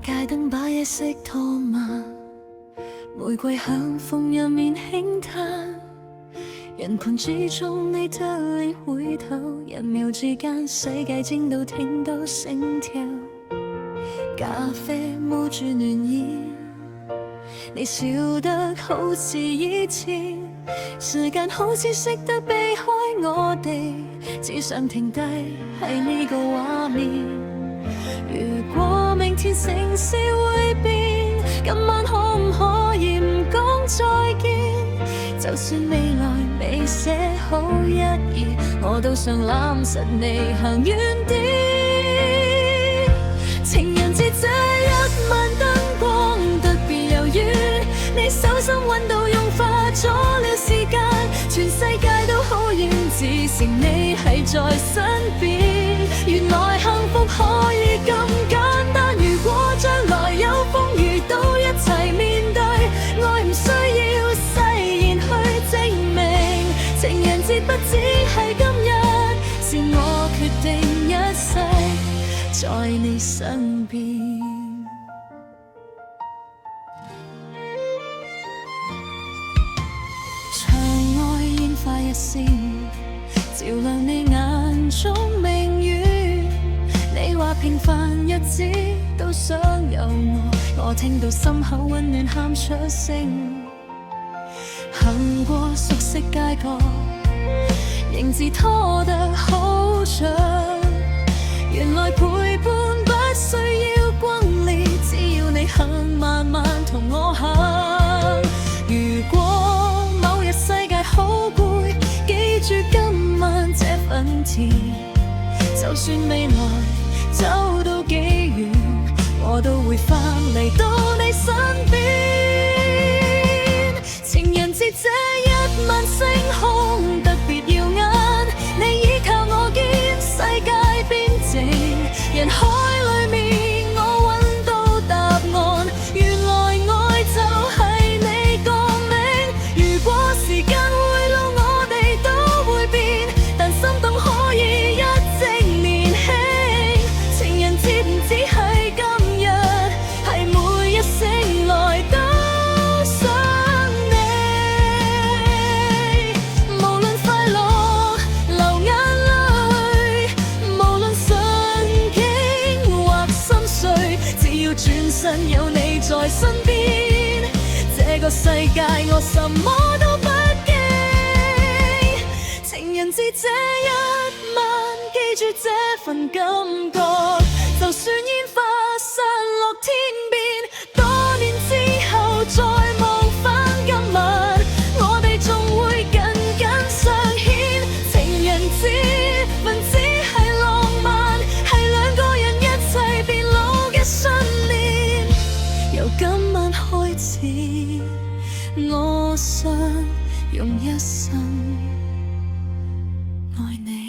街燈把夜色拖慢，玫瑰響風入面輕嘆。人群之中你的臉回頭，一秒之間世界靜到聽到心跳。咖啡冒住暖意，你笑得好似以前，時間好似識得避開我哋，只想停低喺呢個畫面。如果明天城市會變，今晚可唔可以唔講再見？就算未來未寫好一頁，我都想攬實你行遠啲。情人節這一晚燈光特別柔軟，你手心溫度融化咗了時間，全世界都好遠，只剩你係在身邊。原來幸福可以咁簡單，如果將來有風雨都一齊面對，愛唔需要誓言去證明。情人節不只係今日，是我決定一世在你身邊。牆外煙花一閃，照亮你眼中明月。你話平凡日子都想有我聽到心口溫暖喊出聲。行過熟悉街角，仍自拖得好長。原來陪伴不需要轟烈，只要你肯慢慢同我行。如果某日世界好攰，記住今晚這份甜，就算未來走到幾遠，我都會返嚟到你身邊。情人節這一晚星空特別耀眼，你依靠我見世界變靜，人海裡面我揾到答案，原來愛就係你個名。如果時間會老我哋都會變，但心動可以一直年輕。情人節唔止係今日，係每一醒來都想你。無論快樂流眼淚，無論順境或心碎，只要轉身有你在身邊，這個世界我什麼都不驚。情人節這一晚，記住這份感覺，就算煙花散落天邊，多年之後再望返今晚，我哋仲會緊緊相牽。情人節唔止係浪漫，係兩個人一齊變老嘅信念。由今晚開始，我想用一生愛你。